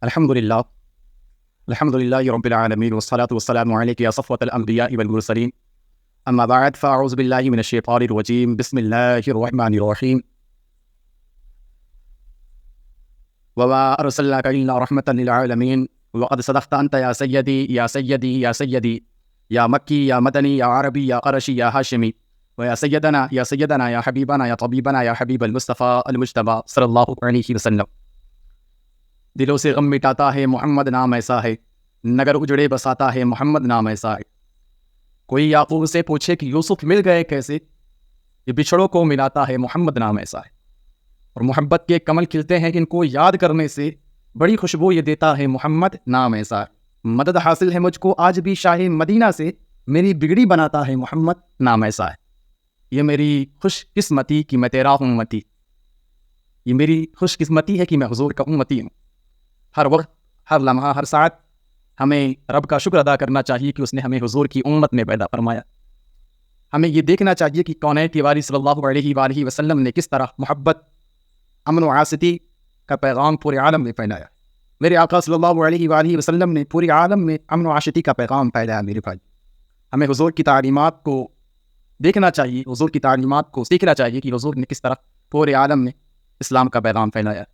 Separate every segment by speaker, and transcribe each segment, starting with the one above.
Speaker 1: الحمدللہ الحمدللہ رب العالمین والصلاة والسلام علیک یا صفوۃ الانبیاء والمرسلین اما بعد فاعوذ باللہ من الشیطان الرجیم بسم اللہ الرحمن الرحیم وما ارسلناک الا رحمۃ للعالمین وقد صدقت انت یا سیدی یا سیدی یا سیدی یا مکی یا مدنی یا عربی یا قرشی یا ہاشمی ویا سیدنا یا سیدنا یا حبیبنا یا طبیبنا یا حبیب المصطفیٰ المجتبیٰ صلی اللہ علیہ وسلم۔ دلوں سے غم مٹاتا ہے محمد نام ایسا ہے، نگر اجڑے بساتا ہے محمد نام ایسا ہے۔ کوئی یعقوب سے پوچھے کہ یوسف مل گئے کیسے، یہ بچھڑوں کو ملاتا ہے محمد نام ایسا ہے۔ اور محبت کے کمل کھلتے ہیں ان کو یاد کرنے سے، بڑی خوشبو یہ دیتا ہے محمد نام ایسا ہے۔ مدد حاصل ہے مجھ کو آج بھی شاہ مدینہ سے، میری بگڑی بناتا ہے محمد نام ایسا ہے۔ یہ میری خوش قسمتی کہ میں تیرا امتی، یہ میری خوش قسمتی ہے کہ میں حضور کا امتی ہوں۔ ہر وقت، ہر لمحہ، ہر ساعت ہمیں رب کا شکر ادا کرنا چاہیے کہ اس نے ہمیں حضور کی امت میں پیدا فرمایا۔ ہمیں یہ دیکھنا چاہیے کہ کونین کی واری صلی اللہ علیہ وآلہ وسلم نے کس طرح محبت، امن و آستی کا پیغام پورے عالم میں پھیلایا۔ میرے آقا صلی اللہ علیہ وآلہ وسلم نے پورے عالم میں امن و آستی کا پیغام پھیلایا۔ میرے بھائی، ہمیں حضور کی تعلیمات کو دیکھنا چاہیے، حضور کی تعلیمات کو سیکھنا چاہیے کہ حضور نے کس طرح پورے عالم میں اسلام کا پیغام پھیلایا۔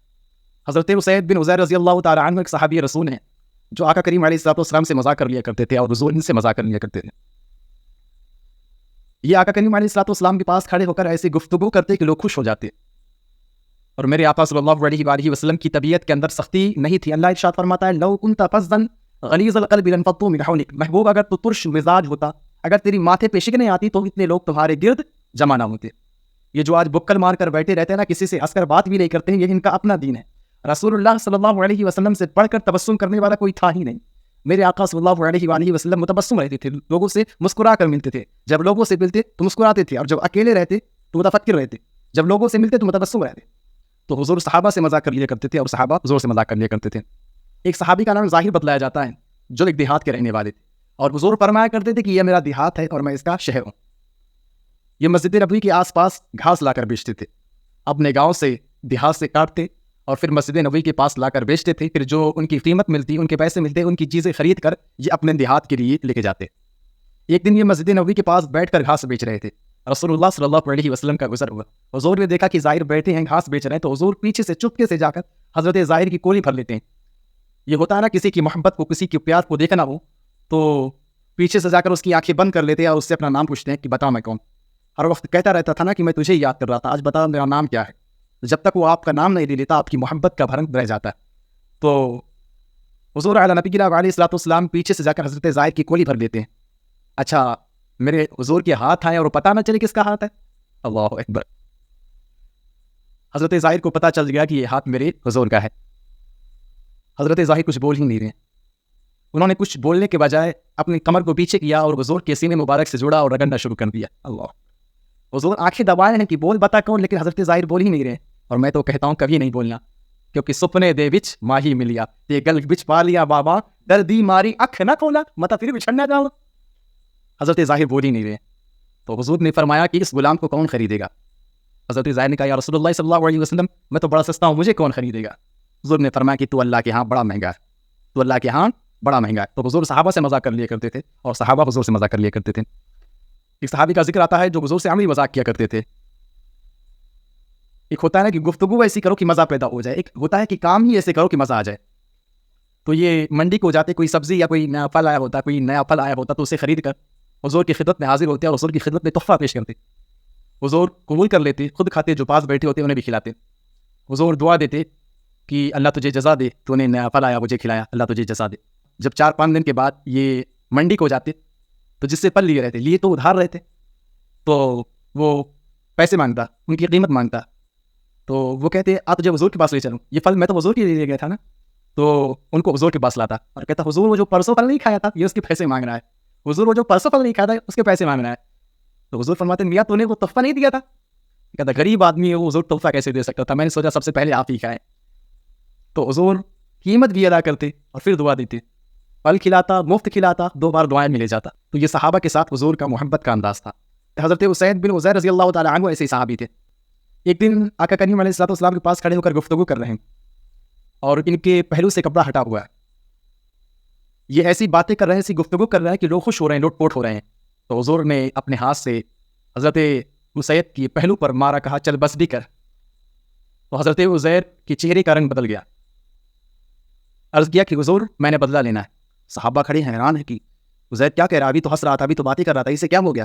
Speaker 1: حضرت اسید بن عزیر رضی اللہ تعالیٰ عنہ ایک صحابی رسول ہیں جو آقا کریم علیہ السلام سے مذاق کر لیا کرتے تھے اور حضور ان سے مذاق کر لیا کرتے تھے۔ یہ آقا کریم علیہ السلام کے پاس کھڑے ہو کر ایسی گفتگو کرتے کہ لوگ خوش ہو جاتے، اور میرے آقا صلی اللہ علیہ وآلہ وسلم کی طبیعت کے اندر سختی نہیں تھی۔ اللہ ارشاد فرماتا ہے لو کنت فظا غلیظ القلب لانفضوا من حولک، محبوب اگر تو ترش مزاج ہوتا، اگر تیری ماتھے پہ شکنیں آتی تو اتنے لوگ تمہارے گرد جمع نہ ہوتے۔ یہ جو آج بکل مار کر بیٹھے رہتے ہیں نا، کسی سے ہنس کر بات بھی نہیں کرتے ہیں، یہ ان کا اپنا دین ہے۔ رسول اللہ صلی اللہ علیہ وسلم سے پڑھ کر تبسم کرنے والا کوئی تھا ہی نہیں۔ میرے آقا صلی اللہ علیہ وآلہ وسلم متبسم رہتے تھے، لوگوں سے مسکرا کر ملتے تھے، جب لوگوں سے ملتے تو مسکراتے تھے، اور جب اکیلے رہتے تو متفکر رہتے، جب لوگوں سے ملتے تو متبسم رہتے۔ تو حضور صحابہ سے مذاق کر لیا کرتے تھے اور صحابہ حضور سے مذاق کر لیا کرتے تھے۔ ایک صحابی کا نام ظاہر بتلایا جاتا ہے جو ایک دیہات کے رہنے والے تھے، اور حضور فرمایا کرتے تھے کہ یہ میرا دیہات ہے اور میں اس کا شہر ہوں۔ یہ مسجد نبوی کے آس پاس گھاس لا کر بیچتے تھے، اپنے گاؤں سے دیہات سے کاٹتے اور پھر مسجد نبوی کے پاس لا کر بیچتے تھے، پھر جو ان کی قیمت ملتی، ان کے پیسے ملتے، ان کی چیزیں خرید کر یہ اپنے دیہات کے لیے لے کے جاتے۔ ایک دن یہ مسجد نبوی کے پاس بیٹھ کر گھاس بیچ رہے تھے، رسول اللہ صلی اللہ علیہ وسلم کا گزر ہوا، حضور نے دیکھا کہ ظاہر بیٹھے ہیں گھاس بیچ رہے ہیں، تو حضور پیچھے سے چپکے سے جا کر حضرت ظاہر کی کولی بھر لیتے ہیں۔ یہ ہوتا ہے نا، کسی کی محبت کو، کسی کی پیار کو دیکھنا ہو تو پیچھے سے جا کر اس کی آنکھیں بند کر لیتے ہیں اور اس سے اپنا نام پوچھتے ہیں کہ بتا میں کون۔ ہر وقت کہتا رہتا تھا نا کہ میں تجھے یاد کر رہا تھا، آج بتا میرا نام کیا ہے۔ جب تک وہ آپ کا نام نہیں لے لیتا، آپ کی محبت کا بھرم رہ جاتا ہے۔ تو حضور علیہ نبی علیہ الصلوۃ والسلام پیچھے سے جا کر حضرت ظاہر کی کولی بھر لیتے ہیں۔ اچھا، میرے حضور کے ہاتھ آئے اور پتہ نہ چلے کس کا ہاتھ ہے؟ اللہ اکبر! حضرت ظاہر کو پتہ چل گیا کہ یہ ہاتھ میرے حضور کا ہے۔ حضرت ظاہر کچھ بول ہی نہیں رہے، انہوں نے کچھ بولنے کے بجائے اپنی کمر کو پیچھے کیا اور حضور کے سینے مبارک سے جڑا اور رگڑنا شروع کر دیا۔ اللہ! حضور آنکھیں دبائے ہیں کہ بول بتا کون، لیکن حضرت ظاہر بول ہی نہیں رہے۔ اور میں تو کہتا ہوں کبھی نہیں بولنا، کیونکہ سپنے دے وچ ماہی ملیا تے گل وچ پا لیا بابا، دردی ماری اکھ نہ کھولا، متا پھر بچھڑنا جاؤ۔ حضرت ظاہر بول ہی نہیں رہے، تو حضور نے فرمایا کہ اس غلام کو کون خریدے گا؟ حضرت ظاہر نے کہا یا رسول اللہ صلی اللہ علیہ وسلم، میں تو بڑا سستا ہوں، مجھے کون خریدے گا؟ حضور نے فرمایا کہ تو اللہ کے ہاں بڑا مہنگا ہے، تو اللہ کے ہاں بڑا مہنگا ہے۔ تو حضور صحابہ سے مذاق کر لیا کرتے تھے اور صحابہ حضور سے مذاق کر لیا کرتے تھے۔ ایک صحابی کا ذکر آتا ہے جو حضور سے عملی مذاق کیا کرتے تھے۔ ایک ہوتا ہے نا کہ گفتگو ایسی کرو کہ مزہ پیدا ہو جائے، ایک ہوتا ہے کہ کام ہی ایسے کرو کہ مزہ آ جائے۔ تو یہ منڈی کو جاتے، کوئی سبزی یا کوئی نیا پھل آیا ہوتا، کوئی نیا پھل آیا ہوتا تو اسے خرید کر حضور کی خدمت میں حاضر ہوتے اور حضور کی خدمت میں تحفہ پیش کرتے۔ حضور قبول کر لیتے، خود کھاتے، جو پاس بیٹھے ہوتے انہیں بھی کھلاتے۔ حضور دعا دیتے کہ اللہ تجھے جزا دے، تو نے نیا پھل آیا مجھے کھلایا، اللہ تجھے جزا دے۔ جب 4-5 دن کے بعد یہ منڈی کو جاتے تو جس سے پھل لیے رہتے، لیے تو ادھار رہتے، تو وہ پیسے مانگتا، ان کی قیمت مانگتا، تو وہ کہتے آپ تجھے حضور کے پاس لے چلوں، یہ پھل میں تو حضور کے لیے گیا تھا نا۔ تو ان کو حضور کے پاس لاتا اور کہتا حضور وہ جو پرسوں پھل نہیں کھایا تھا یہ اس کے پیسے مانگ رہا ہے، حضور وہ جو پرسوں پھل نہیں کھایا تھا اس کے پیسے مانگ رہا ہے۔ تو حضور فرماتے ہیں میاں تو نے وہ تحفہ نہیں دیا تھا؟ کہتا غریب آدمی ہے وہ، حضور تحفہ کیسے دے سکتا تھا، میں نے سوچا سب سے پہلے آپ ہی کھائیں۔ تو حضور قیمت بھی ادا کرتے اور پھر دعا دیتے، پھل کھلاتا، مفت کھلاتا، 2 بار دعائیں ملے جاتا۔ تو یہ صحابہ کے ساتھ حضور کا محبت کا انداز تھا۔ حضرت اسید بن عزیر رضی اللہ تعالیٰ عنہ ایسے صحابی تھے۔ ایک دن آقا کریم علیہ الصلوۃ والسلام کے پاس کھڑے ہو کر گفتگو کر رہے ہیں، اور ان کے پہلو سے کپڑا ہٹا ہوا ہے. یہ ایسی باتیں کر رہے ہیں, ایسی گفتگو کر رہے ہیں کہ لوگ خوش ہو رہے ہیں, لوٹ پوٹ ہو رہے ہیں. تو حضور نے اپنے ہاتھ سے حضرت اسید کی پہلو پر مارا, کہا چل بس بھی کر. تو حضرت عزیر کے چہرے کا رنگ بدل گیا. عرض کیا کہ حضور میں نے بدلہ لینا ہے. صحابہ کھڑے حیران ہیں کہ عزیر کیا کہہ رہا, ابھی تو ہنس رہا تھا, ابھی تو باتیں کر رہا تھا, اسے کیا ہو گیا.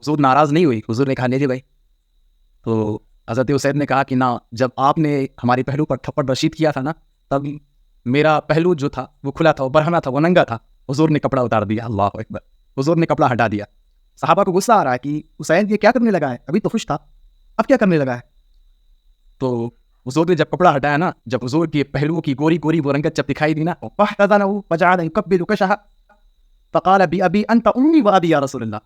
Speaker 1: حضور ناراض نہیں ہوئی. حضور نے کہا نہیں بھائی. تو حضرت اسید نے کہا کہ نہ, جب آپ نے ہماری پہلو پر تھپڑ رشید کیا تھا نا, تب میرا پہلو جو تھا وہ کھلا تھا, وہ برہنہ تھا, وہ ننگا تھا. حضور نے کپڑا اتار دیا. اللہ اکبر. حضور نے کپڑا ہٹا دیا. صحابہ کو غصہ آ رہا ہے کہ اسید یہ کیا کرنے لگا ہے, ابھی تو خوش تھا, اب کیا کرنے لگا ہے. تو حضور نے جب کپڑا ہٹایا نا, جب حضور کے پہلوؤں کی گوری گوری وہ رنگت جب دکھائی دی نا, فجعل يقبل كشها فقال بأبي أنت أمي وأبي يا رسول اللہ.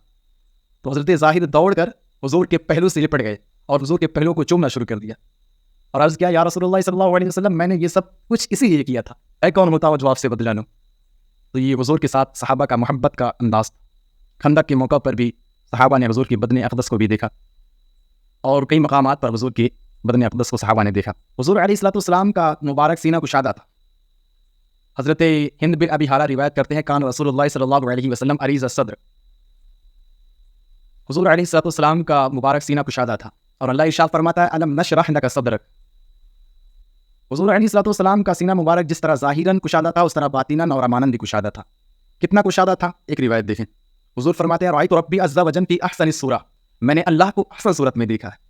Speaker 1: تو حضرت ظاہر دوڑ کر حضور کے پہلو سے لپٹ گئے اور حضور کے پہلو کو چومنا شروع کر دیا, اور عرض کیا یا رسول اللہ صلی اللہ علیہ وسلم میں نے یہ سب کچھ اسی لیے کیا تھا, اے کون ہوتا جو آپ سے بدلا لوں. تو یہ حضور کے ساتھ صحابہ کا محبت کا انداز. خندق کے موقع پر بھی صحابہ نے حضور کی بدن اقدس کو بھی دیکھا, اور کئی مقامات پر حضور کی بدن اقدس کو صحابہ نے دیکھا. حضور علیہ الصلوۃ والسلام کا مبارک سینہ کشادہ تھا. حضرت ہند بن ابی حالہ روایت کرتے ہیں کان رسول اللہ صلی اللہ علیہ وسلم عریض الصدر. حضور علیہ الصلوۃ والسلام کا مبارک سینہ کشادہ تھا, اور اللہ ارشاد فرماتا ہے الم نشرح لک صدرک. حضور علیہ الصلوۃ والسلام کا سینہ مبارک جس طرح ظاہراً کشادہ تھا, اس طرح باطناً اور اماناً بھی کشادہ تھا. کتنا کشادہ تھا, ایک روایت دیکھیں. حضور فرماتے ہیں رأیت ربی عز وجل فی احسن الصورہ, میں نے اللہ کو احسن صورت میں دیکھا ہے.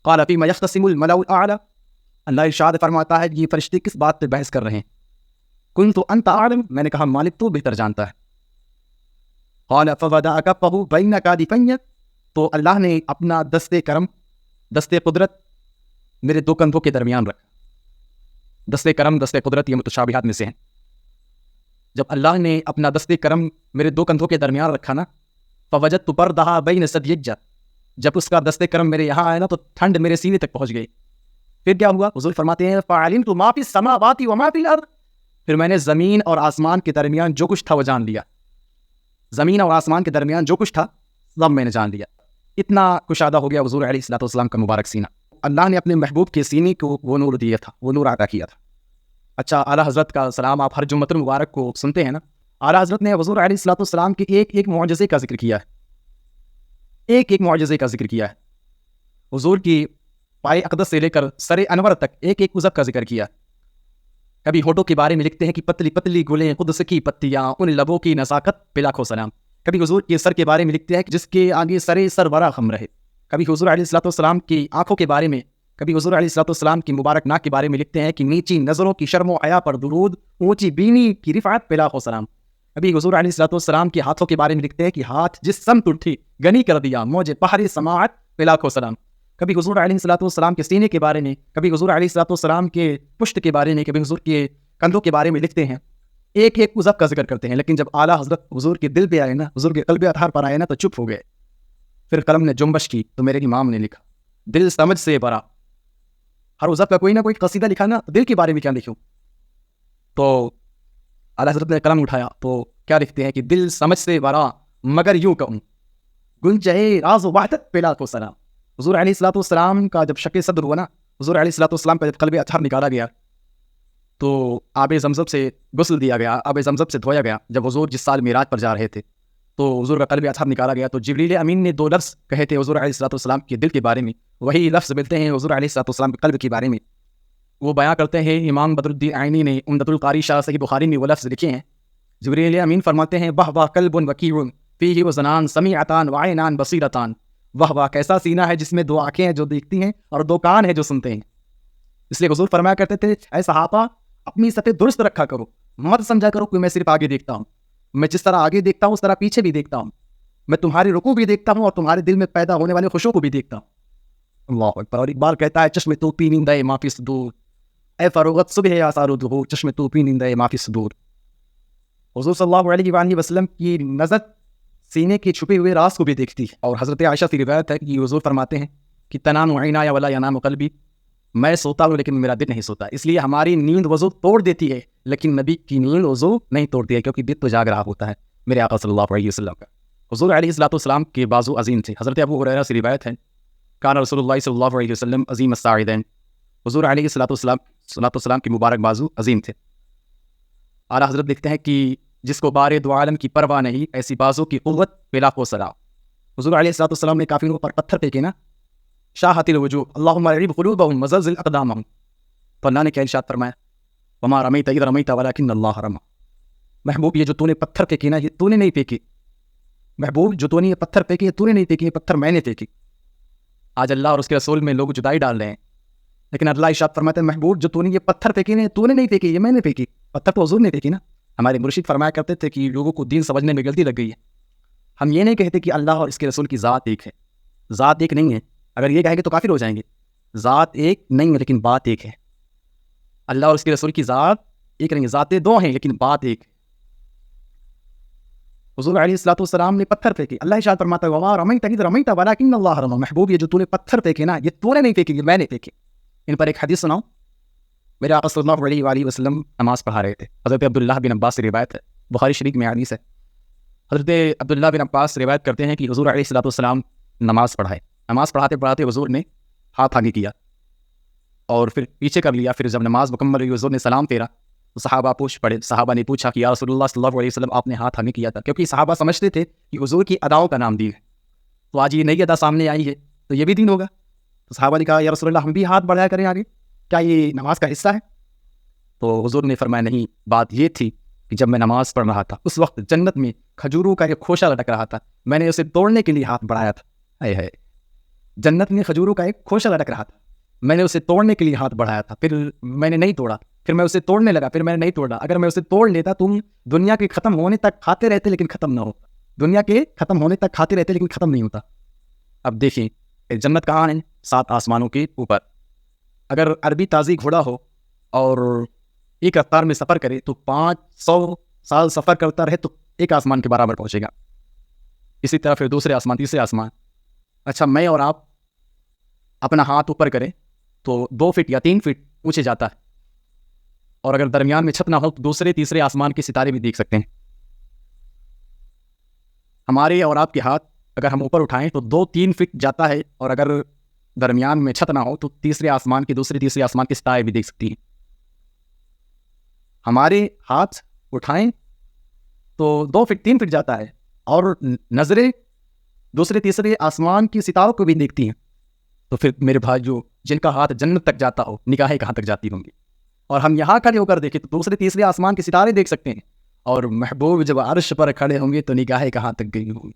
Speaker 1: قال فیما یختصم الملأ الاعلی, اللہ ارشاد فرماتا ہے یہ فرشتے کس بات پہ بحث کر رہے ہیں. کنت انت اعلم, میں نے کہا مالک تو بہتر جانتا ہے. قال فوضع کفہ بین کادفین, تو اللہ نے اپنا دست کرم, دست قدرت میرے دو کندھوں کے درمیان رکھا. دست کرم, دست قدرت یہ متشابہات میں سے ہیں. جب اللہ نے اپنا دست کرم میرے دو کندھوں کے درمیان رکھا نا, فوجدت بردھا بین ثدییہ, جب اس کا دست کرم میرے یہاں آیا نا تو ٹھنڈ میرے سینے تک پہنچ گئی. پھر کیا ہوا, حضور فرماتے ہیں فعلمت ما فی السماوات وما فی الارض, پھر میں نے زمین اور آسمان کے درمیان جو کچھ تھا وہ جان لیا. زمین اور آسمان کے درمیان جو کچھ تھا سب میں نے جان لیا. اتنا کشادہ ہو گیا حضور علیہ الصلوۃ والسلام کا مبارک سینہ. اللہ نے اپنے محبوب کے سینے کو وہ نور دیا تھا, وہ نور عطا کیا تھا. اچھا, اعلیٰ حضرت کا سلام آپ ہر جمعۃ المبارک کو سنتے ہیں نا. اعلیٰ حضرت نے حضور علیہ الصلوۃ والسلام کے ایک ایک معجزے کا ذکر کیا ہے, ایک ایک معجزے کا ذکر کیا ہے. حضور کی پائے اقدس سے لے کر سر انور تک ایک ایک عزب کا ذکر کیا. کبھی ہونٹوں کے بارے میں لکھتے ہیں کہ پتلی پتلی گلیں قدس کی پتیاں, ان لبوں کی نزاکت پہ لاکھوں سلام. کبھی حضور کے سر کے بارے میں لکھتے ہیں کہ جس کے آگے سر برا خم رہے. کبھی حضور علیہ الصلوۃ والسلام کی آنکھوں کے بارے میں, کبھی حضور علیہ الصلوۃ والسلام کی مبارک ناک کے بارے میں لکھتے ہیں کہ نیچی نظروں کی شرم و حیا پر درود, اونچی بینی کی رفعت پہ لاکھوں سلام. کبھی حضور علیہ الصلوۃ والسلام کے ہاتھوں کے بارے میں لکھتے ہیں کہ ہاتھ جس سمت اٹھی غنی کر دیا موج بحر سماعت پہ لاکھوں سلام. کبھی حضور علیہ الصلوۃ والسلام کے سینے کے بارے میں, کبھی حضور علیہ الصلوۃ والسلام کے پشت کے بارے میں, کبھی حضور کے کندھوں کے بارے میں لکھتے ہیں. ایک ایک عزب کا ذکر کرتے ہیں. لیکن جب اعلیٰ حضرت حضور کے دل پہ آئے نا, حضور کے قلب اطہار پر آئے نا, تو چپ ہو گئے. پھر قلم نے جنبش کی تو میرے امام نے لکھا دل سمجھ سے بھرا. ہر عزب کا کوئی نہ کوئی قصیدہ لکھا نا, دل کے بارے میں کیا لکھوں. تو اعلیٰ حضرت نے قلم اٹھایا تو کیا لکھتے ہیں کہ دل سمجھ سے بھرا مگر یوں کہوں گنجے راز و وحدت پہ لاکھوں سلام. حضور علیہ الصلوۃ والسلام کا جب شق صدر ہوا نا, حضور علیہ الصلوۃ والسلام کا جب قلب اطہار نکالا گیا تو آب زمزم سے غسل دیا گیا, آب زمزم سے دھویا گیا. جب حضور جس سال معراج پر جا رہے تھے تو حضور کا قلب اطہار نکالا گیا, تو جبریل امین نے 2 لفظ کہے تھے حضور علیہ الصلوۃ والسلام کے دل کے بارے میں. وہی لفظ ملتے ہیں حضور علیہ الصلوۃ والسلام کے قلب کے بارے میں. وہ بیان کرتے ہیں امام بدر الدین عینی نے عمدۃ القاری شرح صحیح بخاری میں وہ لفظ لکھے ہیں. جبریل امین فرماتے ہیں واہ واہ قلب وکیع فیہ وزنان سمیعتان وعینان بصیرتان. واہ واہ کیسا سینہ ہے جس میں 2 آنکھیں ہیں جو دیکھتی ہیں اور 2 کان ہیں جو سنتے ہیں. اس لیے حضور فرمایا کرتے تھے اے صحابہ اپنی سطح درست رکھا کرو, مت سمجھا کرو کہ میں صرف آگے دیکھتا ہوں. میں جس طرح آگے دیکھتا ہوں اس طرح پیچھے بھی دیکھتا ہوں. میں تمہاری رکوع بھی دیکھتا ہوں اور تمہارے دل میں پیدا ہونے والے خشوع کو بھی دیکھتا ہوں. اللہ اکبر. اور اقبال کہتا ہے چشم تو پی نیندے ما فی صدور, اے فروغت صبح آثار ظہور, چشم تو پی نیندے ما فی صدور. حضور صلی اللہ علیہ وآلہ وسلم کی نظر سینے کے چھپے ہوئے راز کو بھی دیکھتی ہے. اور حضرت عائشہ سے روایت ہے کہ حضور فرماتے ہیں کہ تنام عینایا ولا ینام قلبی, میں سوتا ہوں لیکن میرا دل نہیں سوتا. اس لیے ہماری نیند وضو توڑ دیتی ہے لیکن نبی کی نیند وضو نہیں توڑتی ہے, کیونکہ دل تو جاگ رہا ہوتا ہے میرے آقا صلی اللہ علیہ وسلم کا. حضور علیہ الصلوۃ والسلام کے بازو عظیم تھے. حضرت ابو ہریرہ سے روایت ہے کان رسول اللہ صلی اللہ علیہ وسلم عظیم الساعدین, حضور علیہ الصلوۃ والسلام کی مبارک بازو عظیم تھے. اعلیٰ حضرت لکھتے ہیں کہ جس کو بار دو عالم کی پرواہ نہیں، ایسی بازو کی قوت بلا کو سلا. حضور علیہ الصلوۃ والسلام نے کافروں پر پتھر پھینکے نا، شاہت الوجوہ اللہم اریب قلوبہم وزلزل اقدامہم، تو اللہ نے کیا ارشاد فرمایا؟ وما رمیت اذ رمیت ولکن اللہ رمی. محبوب یہ جو تو نے پتھر پھینکے نا، یہ تو نے نہیں پھینکے. محبوب جو تو نے یہ پتھر پھینکے، یہ تو نے نہیں پھینکے، یہ پتھر میں نے پھینکے. آج اللہ اور اس کے رسول میں لوگ جدائی ڈال رہے ہیں، لیکن اللہ ارشاد فرماتے ہیں محبوب جو تو نے یہ پتھر پھینکے نا، تو نے نہیں پھینکے، یہ میں نے پھینکے. پتھر تو حضور نے پھینکی نا. ہمارے مرشد فرمایا کرتے تھے کہ لوگوں کو دین سمجھنے میں غلطی لگ گئی ہے. ہم یہ نہیں کہتے کہ اللہ اور اس کے رسول کی ذات ایک ہے. ذات ایک نہیں ہے. اگر یہ کہیں گے تو کافر ہو جائیں گے. ذات ایک نہیں ہے لیکن بات ایک ہے. اللہ اور اس کے رسول کی ذات ایک نہیں ہے، ذاتیں دو ہیں لیکن بات ایک ہے. حضور علیہ الصلوۃ والسلام نے پتھر پھینکے. اللہ ارشاد فرماتا ہے وما رمیت اذ رمیت ولکن اللہ رمی. محبوب یہ جو تو نے پتھر پھینکے نا، یہ تو نے نہیں پھینکے، یہ میں نے پھینکے. ان پر ایک حدیث سناؤں. میرے آقا صلی اللہ علیہ وآلہ وسلم نماز پڑھا رہے تھے. حضرت عبداللہ بن عباس سے روایت ہے، بخاری شریف میں حدیث ہے. حضرت عبداللہ بن عباس روایت کرتے ہیں کہ حضور علیہ الصلوۃ والسلام نماز پڑھائے. نماز پڑھاتے پڑھاتے حضور نے ہاتھ آگے کیا اور پھر پیچھے کر لیا. پھر جب نماز مکمل ہوئی حضور نے سلام پھیرا تو صحابہ نے پوچھا کہ یا رسول اللہ صلی اللہ علیہ وسلم آپ نے ہاتھ آگے کیا تھا، کیونکہ صحابہ سمجھتے تھے کہ حضور کی اداؤں کا نام دین ہے. تو آج یہ نئی ادا سامنے آئی ہے تو یہ بھی دین ہوگا. تو صحابہ نے کہا یا رسول اللہ ہم بھی ہاتھ بڑھایا کریں آگے، کیا یہ نماز کا حصہ ہے؟ تو حضور نے فرمایا نہیں، بات یہ تھی کہ جب میں نماز پڑھ رہا تھا اس وقت جنت میں کھجوروں کا ایک خوشہ لٹک رہا تھا، میں نے اسے توڑنے کے لیے ہاتھ بڑھایا تھا. ہے جنت میں کھجوروں کا ایک خوشہ لٹک رہا تھا، میں نے اسے توڑنے کے لیے ہاتھ بڑھایا تھا، پھر میں نے نہیں توڑا، پھر میں اسے توڑنے لگا، پھر میں نے نہیں توڑا. اگر میں اسے توڑ لیتا تم دنیا کے ختم ہونے تک کھاتے رہتے لیکن ختم نہ ہوتا. دنیا کے ختم ہونے تک کھاتے رہتے لیکن ختم نہیں ہوتا. اب دیکھیں جنت کہاں ہے؟ 7 آسمانوں کے اوپر. اگر عربی تازی گھوڑا ہو اور ایک رفتار میں سفر کرے تو 500 سال سفر کرتا رہے تو ایک آسمان کے برابر پہنچے گا. اسی طرح پھر دوسرے آسمان، تیسرے آسمان. اچھا میں اور آپ اپنا ہاتھ اوپر کریں تو 2 فٹ یا 3 فٹ اونچے جاتا ہے، اور اگر درمیان میں چھت نہ ہو تو دوسرے تیسرے آسمان کے ستارے بھی دیکھ سکتے ہیں. ہمارے اور آپ کے ہاتھ اگر ہم اوپر اٹھائیں تو 2-3 فٹ جاتا ہے، اور اگر درمیان میں چھت نہ ہو تو تیسرے آسمان کے تیسرے آسمان کے ستارے بھی دیکھ سکتی ہیں. ہمارے ہاتھ اٹھائیں تو 2 فٹ 3 فٹ جاتا ہے، اور نظریں دوسرے تیسرے آسمان کی ستاروں کو بھی دیکھتی ہیں. تو پھر میرے بھائی جو جن کا ہاتھ جنت تک جاتا ہو، نگاہیں کہاں تک جاتی ہوں گی؟ اور ہم یہاں کھڑے ہو کر دیکھیں تو دوسرے تیسرے آسمان کے ستارے دیکھ سکتے ہیں، اور محبوب جب عرش پر کھڑے ہوں گے تو نگاہیں کہاں تک گئی ہوں گی؟